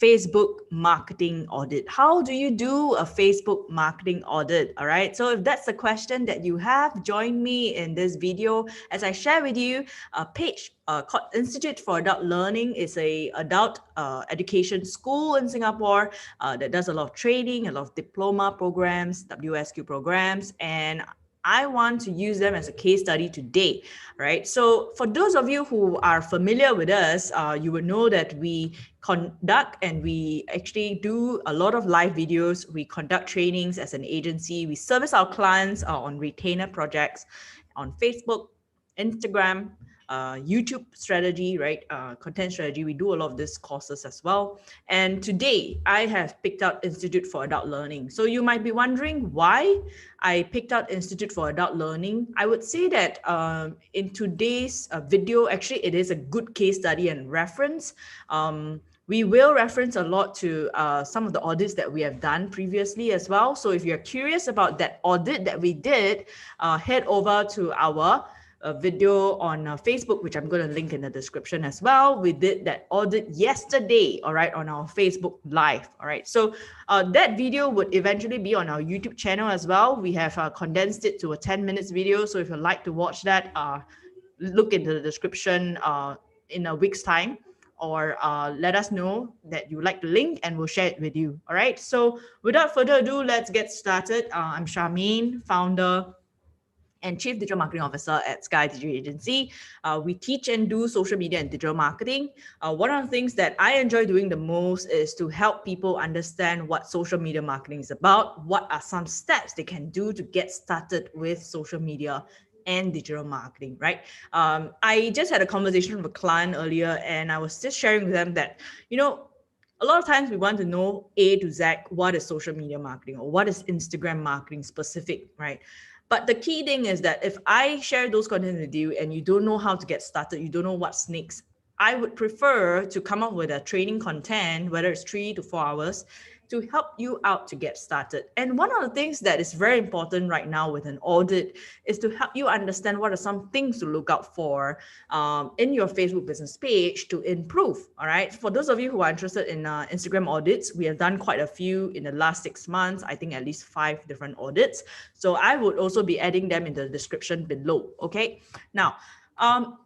Facebook marketing audit. How do you do a Facebook marketing audit? All right. So if that's the question that you have, join me in this video as I share with you a page called Institute for Adult Learning. Is a adult education school in Singapore that does a lot of training, a lot of diploma programs, WSQ programs, and I want to use them as a case study today, right? So for those of you who are familiar with us, you will know that we conduct and we actually do a lot of live videos. We conduct trainings as an agency. We service our clients on retainer projects on Facebook, Instagram, YouTube strategy, right? Content strategy. We do a lot of these courses as well. And today I have picked out Institute for Adult Learning. So you might be wondering why I picked out Institute for Adult Learning. I would say that in today's video, actually, it is a good case study and reference. We will reference a lot to some of the audits that we have done previously as well. So if you're curious about that audit that we did, head over to our video on Facebook, which I'm going to link in the description as well. We did that audit yesterday, all right, on our Facebook Live, all right. So that video would eventually be on our YouTube channel as well. We have condensed it to a 10 minutes video. So if you'd like to watch that, look into the description in a week's time, or let us know that you would like the link and we'll share it with you. All right. So without further ado, let's get started. I'm Charmaine, founder and Chief Digital Marketing Officer at Sky Digital Agency. We teach and do social media and digital marketing. One of the things that I enjoy doing the most is to help people understand what social media marketing is about, what are some steps they can do to get started with social media and digital marketing, right? I just had a conversation with a client earlier, and I was just sharing with them that, a lot of times we want to know A to Z, what is social media marketing or what is Instagram marketing specific, right? But the key thing is that if I share those content with you and you don't know how to get started, you don't know what's next, I would prefer to come up with a training content, whether it's 3 to 4 hours, to help you out to get started. And one of the things that is very important right now with an audit is to help you understand what are some things to look out for in your Facebook business page to improve. All right. For those of you who are interested in Instagram audits, we have done quite a few in the last 6 months. I think at least 5 different audits. So I would also be adding them in the description below. Okay. Now,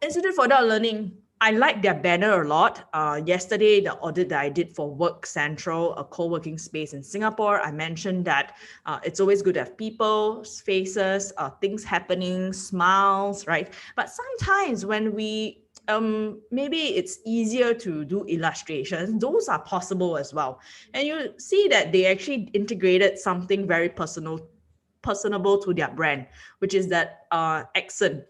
Institute for Adult Learning, I like their banner a lot. Yesterday, the audit that I did for Work Central, a co-working space in Singapore, I mentioned that it's always good to have people, faces, things happening, smiles, right? But sometimes when we, maybe it's easier to do illustrations, those are possible as well. And you see that they actually integrated something very personable to their brand, which is that accent.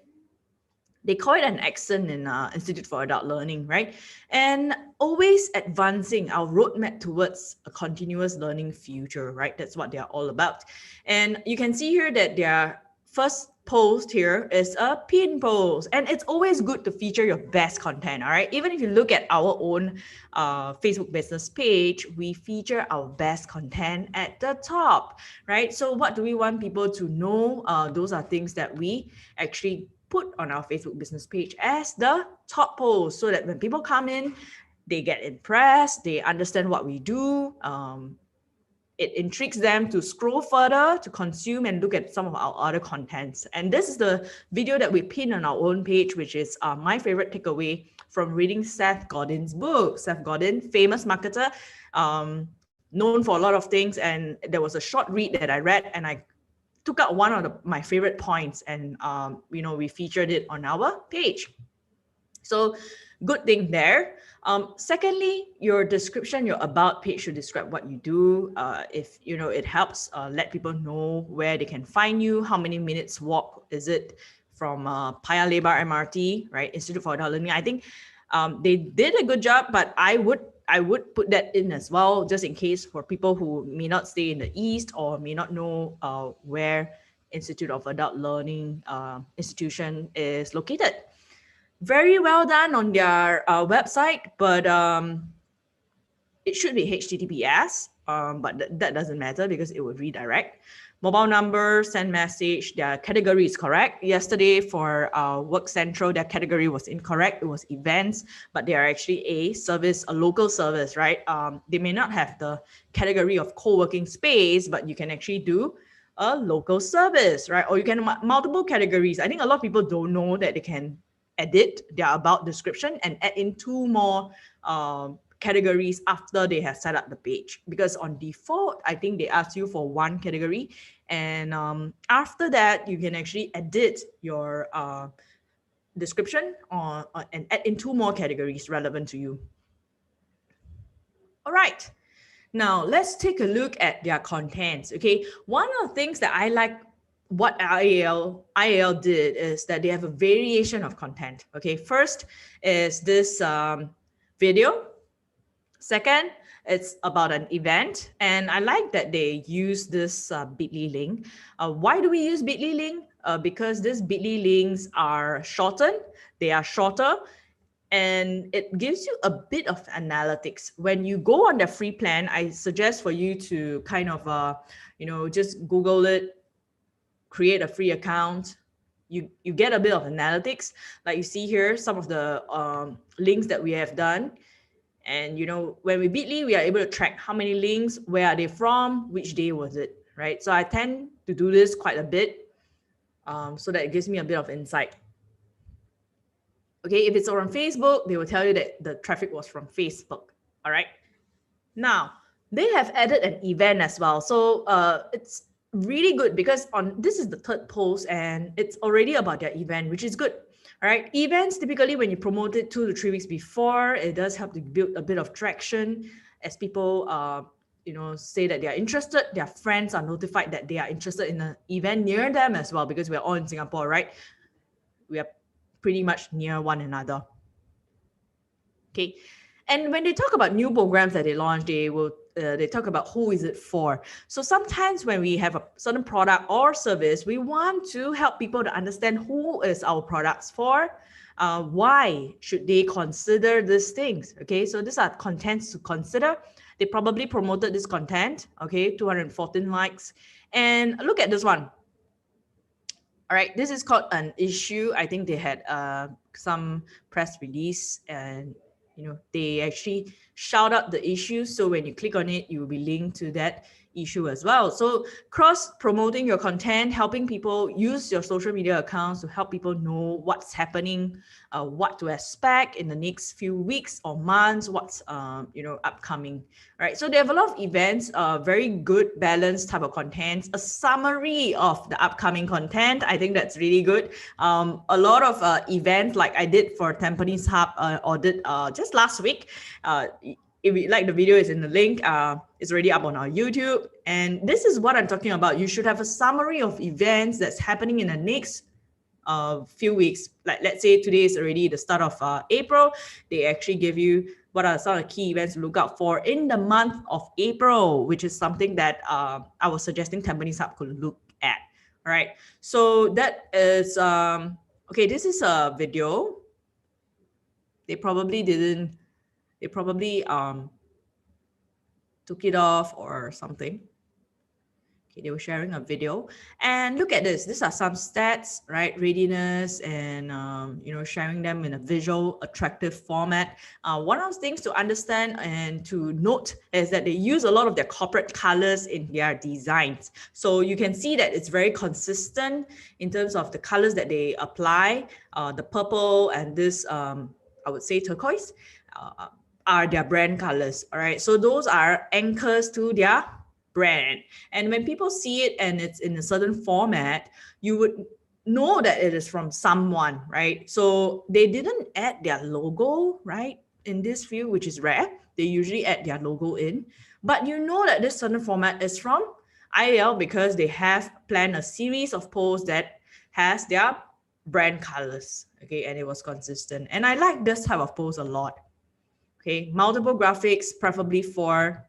They call it an accent in Institute for Adult Learning, right? And always advancing our roadmap towards a continuous learning future, right? That's what they're all about. And you can see here that their first post here is a pin post, and it's always good to feature your best content. All right, even if you look at our own Facebook business page, we feature our best content at the top, right? So what do we want people to know? Those are things that we actually put on our Facebook business page as the top post, so that when people come in, they get impressed, they understand what we do. It intrigues them to scroll further, to consume and look at some of our other contents. And this is the video that we pin on our own page, which is my favorite takeaway from reading Seth Godin's book. Seth Godin, famous marketer, known for a lot of things. And there was a short read that I read, and I took out one of my favorite points, and we featured it on our page. So good thing there. Secondly, your description, your about page should describe what you do. If it helps let people know where they can find you, how many minutes walk is it from Paya Lebar MRT, right? Institute for Adult Learning. I think they did a good job, but I would put that in as well, just in case for people who may not stay in the East or may not know where Institute of Adult Learning institution is located. Very well done on their website, but it should be HTTPS. but that doesn't matter because it will redirect. Mobile number, send message, their category is correct. Yesterday for Work Central, their category was incorrect. It was events, but they are actually a service, a local service, right? They may not have the category of co-working space, but you can actually do a local service, right? Or you can multiple categories. I think a lot of people don't know that they can edit their about description and add in two more categories after they have set up the page, because on default I think they ask you for one category, and after that you can actually edit your description and add in two more categories relevant to you. All right, now let's take a look at their contents. Okay, one of the things that I like what IAL did is that they have a variation of content. Okay, first is this video. Second, it's about an event. And I like that they use this bit.ly link. Why do we use bit.ly link? Because these bit.ly links are shortened. They are shorter. And it gives you a bit of analytics. When you go on the free plan, I suggest for you to kind of, just Google it, create a free account. You get a bit of analytics. Like you see here, some of the links that we have done. And when we bit.ly, we are able to track how many links, where are they from, which day was it, right? So I tend to do this quite a bit, so that it gives me a bit of insight. Okay, if it's on Facebook, they will tell you that the traffic was from Facebook. All right. Now they have added an event as well, so it's really good because this is the third post and it's already about their event, which is good. All right, events, typically when you promote it 2 to 3 weeks before, it does help to build a bit of traction as people say that they are interested. Their friends are notified that they are interested in an event near them as well, because we're all in Singapore, right? We are pretty much near one another. Okay, and when they talk about new programs that they launch, they talk about who is it for. So sometimes when we have a certain product or service, we want to help people to understand who is our products for, why should they consider these things. Okay, so these are contents to consider. They probably promoted this content. Okay, 214 likes. And look at this one. All right, this is called an issue. I think they had some press release, and they actually shout out the issue. So when you click on it, you will be linked to that issue as well. So cross promoting your content, helping people use your social media accounts to help people know what's happening, what to expect in the next few weeks or months, what's upcoming. Right. So they have a lot of events, very good balanced type of content, a summary of the upcoming content. I think that's really good. A lot of events like I did for Tampines Hub Audit just last week. If you like the video, is in the link. It's already up on our YouTube. And this is what I'm talking about. You should have a summary of events that's happening in the next few weeks. Like let's say today is already the start of April. They actually give you what are some of the key events to look out for in the month of April, which is something that I was suggesting Tampines Hub could look at. All right. So that is, okay, this is a video. They probably took it off or something. Okay, they were sharing a video, and look at this. These are some stats, right? Readiness and sharing them in a visual, attractive format. One of the things to understand and to note is that they use a lot of their corporate colors in their designs. So you can see that it's very consistent in terms of the colors that they apply. The purple and this, I would say turquoise, are their brand colors. All right, so those are anchors to their brand. And when people see it and it's in a certain format, you would know that it is from someone, right? So they didn't add their logo, right, in this view, which is rare. They usually add their logo in, but you know that this certain format is from IAL because they have planned a series of posts that has their brand colors. Okay, and it was consistent, and I like this type of post a lot. Okay, multiple graphics, preferably 4,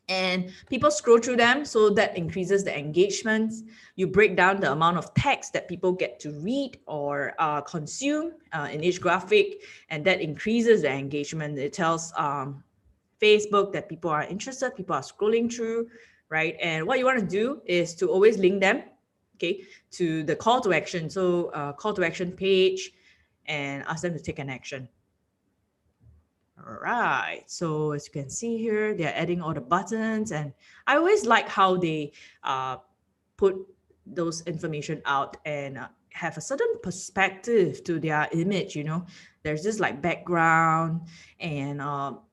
and people scroll through them, so that increases the engagement. You break down the amount of text that people get to read or consume in each graphic, and that increases the engagement. It tells Facebook that people are interested, people are scrolling through, right? And what you want to do is to always link them, okay, to the call to action. So call to action page, and ask them to take an action. All right, so as you can see here, they're adding all the buttons, and I always like how they put those information out and have a certain perspective to their image. There's this like background, and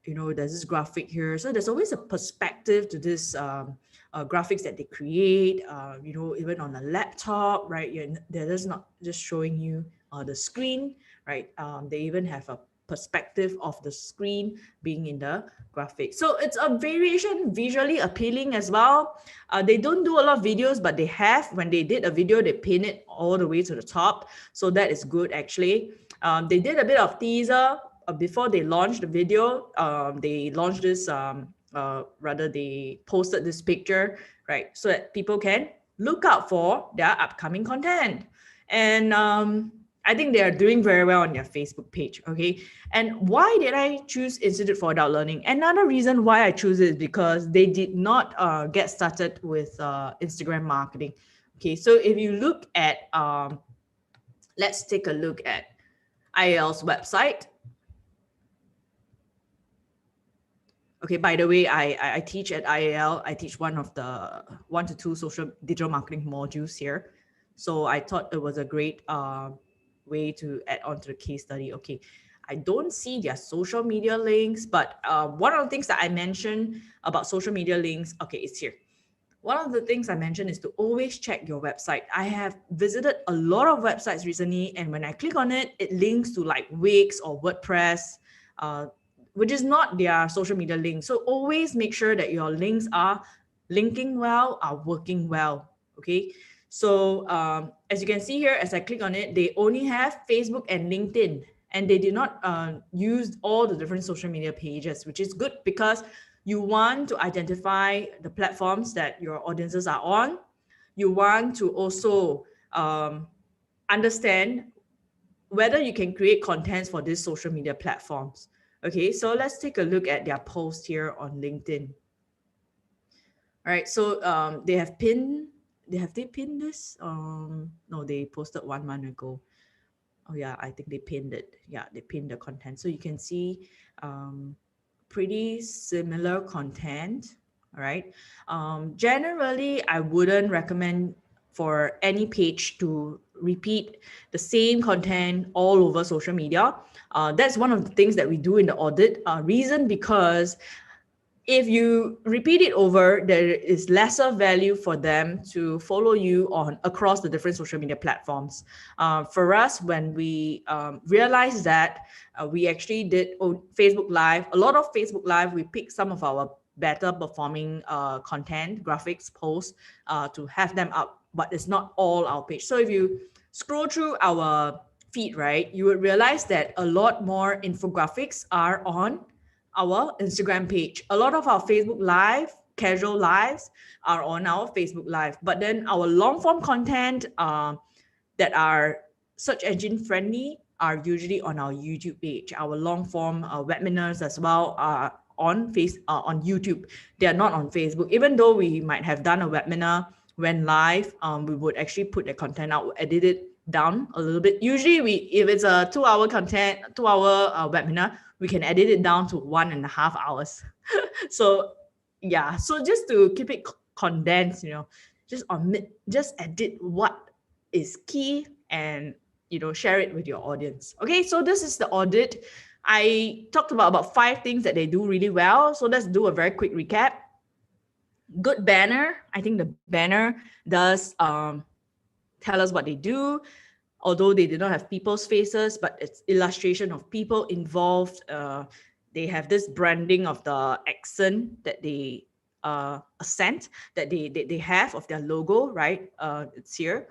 there's this graphic here, so there's always a perspective to this graphics that they create, even on a laptop, right? They're just not just showing you the screen, right? They even have a perspective of the screen being in the graphic. So it's a variation, visually appealing as well. They don't do a lot of videos, but when they did a video, they pin it all the way to the top. So that is good, actually. They did a bit of teaser before they launched the video. They launched this, they posted this picture, right? So that people can look out for their upcoming content. And I think they are doing very well on their Facebook page, okay? And why did I choose Institute for Adult Learning? Another reason why I choose it is because they did not get started with Instagram marketing. Okay, so if you look at, let's take a look at IEL's website. Okay, by the way, I teach at IEL. I teach one to two social digital marketing modules here. So I thought it was a great way to add on to the case study. Okay, I don't see their social media links, but one of the things that I mentioned about social media links, okay, it's here. One of the things I mentioned is to always check your website. I have visited a lot of websites recently, and when I click on it, it links to like Wix or WordPress, which is not their social media link. So always make sure that your links are linking well, are working well, okay? So as you can see here, as I click on it, they only have Facebook and LinkedIn, and they did not use all the different social media pages, which is good because you want to identify the platforms that your audiences are on. You want to also understand whether you can create contents for these social media platforms. Okay, so let's take a look at their post here on LinkedIn. All right, so they pinned this? No, they posted 1 month ago. Oh yeah, I think they pinned it. Yeah, they pinned the content. So you can see pretty similar content. All right. Generally, I wouldn't recommend for any page to repeat the same content all over social media. That's one of the things that we do in the audit. Reason because if you repeat it over, there is lesser value for them to follow you on across the different social media platforms. For us, when we realized that we actually did Facebook Live, a lot of Facebook Live, we picked some of our better performing content, graphics, posts to have them up, but it's not all our page. So if you scroll through our feed, right, you would realize that a lot more infographics are on our Instagram page. A lot of our Facebook Live, casual lives are on our Facebook Live, but then our long form content that are search engine friendly are usually on our YouTube page. Our long form webinars as well are on YouTube. They are not on Facebook. Even though we might have done a webinar when live, we would actually put the content out, edit it down a little bit. Usually if it's a 2-hour content, 2-hour webinar, we can edit it down to 1.5 hours. So yeah, so just to keep it condensed, just edit what is key and share it with your audience. Okay, so this is the audit. I talked about 5 things that they do really well. So let's do a very quick recap. Good banner. I think the banner does tell us what they do. Although they did not have people's faces, but it's illustration of people involved. They have this branding of the accent that they accent that they have of their logo, right? It's here.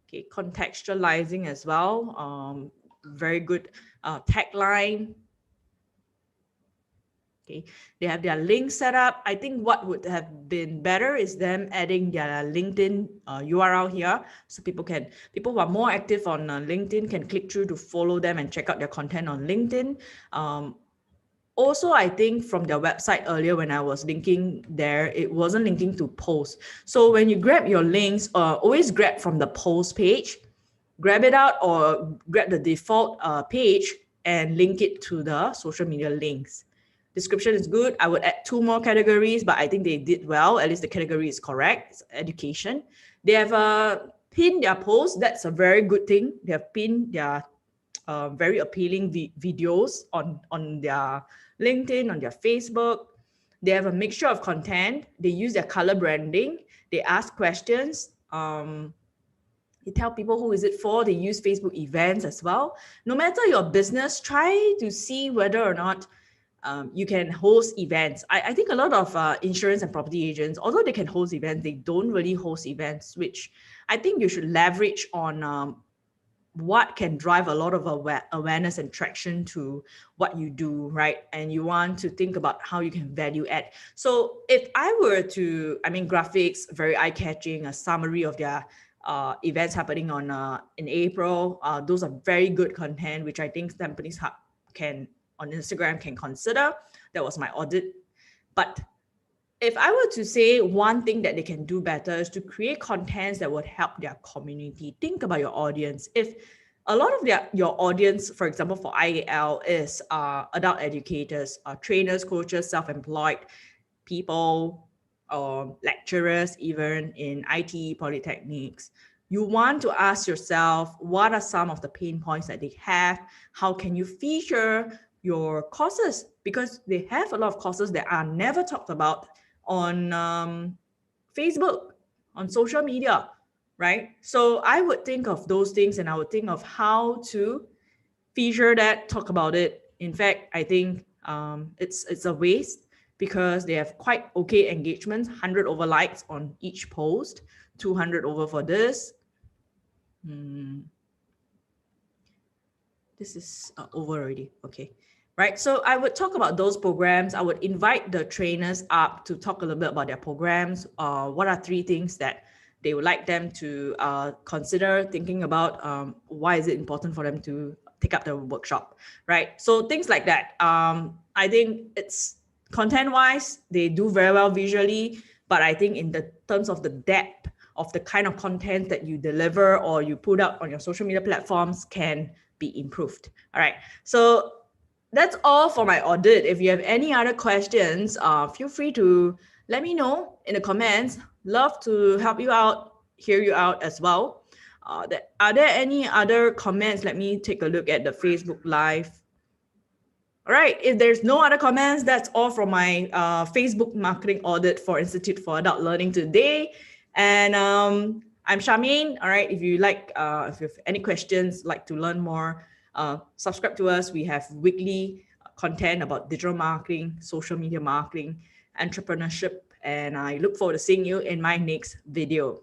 Okay, contextualizing as well. Very good tagline. Okay, they have their link set up. I think what would have been better is them adding their LinkedIn URL here, so people who are more active on LinkedIn can click through to follow them and check out their content on LinkedIn. Also, I think from their website earlier when I was linking there, it wasn't linking to posts. So when you grab your links, always grab from the post page, grab it out or grab the default page and link it to the social media links. Description is good. I would add 2 more categories, but I think they did well. At least the category is correct. It's education. They have pinned their post. That's a very good thing. They have pinned their very appealing videos on their LinkedIn, on their Facebook. They have a mixture of content. They use their color branding. They ask questions. They tell people who is it for. They use Facebook events as well. No matter your business, try to see whether or not you can host events. I think a lot of insurance and property agents, although they can host events, they don't really host events, which I think you should leverage on what can drive a lot of awareness and traction to what you do, right? And you want to think about how you can value add. So if I were to, graphics, very eye-catching, a summary of their events happening on in April, those are very good content, which I think Tampines Hub can, on Instagram, can consider. That was my audit. But if I were to say one thing that they can do better is to create contents that would help their community. Think about your audience. If a lot of your audience, for example, for IAL is adult educators, trainers, coaches, self-employed people, lecturers, even in IT, polytechnics, you want to ask yourself, what are some of the pain points that they have? How can you feature your courses? Because they have a lot of courses that are never talked about on Facebook, on social media, right? So I would think of those things and I would think of how to feature that, talk about it. In fact, I think it's a waste because they have quite okay engagements, 100 over likes on each post, 200 over for this. This is over already, okay. Right, so I would talk about those programs. I would invite the trainers up to talk a little bit about their programs. What are 3 things that they would like them to consider thinking about? Why is it important for them to take up the workshop, right? So things like that. I think it's content-wise, they do very well visually, but I think in the terms of the depth of the kind of content that you deliver or you put out on your social media platforms can be improved. All right, so that's all for my audit. If you have any other questions, feel free to let me know in the comments. Love to help you out, hear you out as well. Are there any other comments? Let me take a look at the Facebook Live. All right, if there's no other comments, that's all from my Facebook marketing audit for Institute for Adult Learning today. And I'm Charmaine. All right, if you like, if you have any questions, like to learn more, subscribe to us. We have weekly content about digital marketing, social media marketing, entrepreneurship, and I look forward to seeing you in my next video.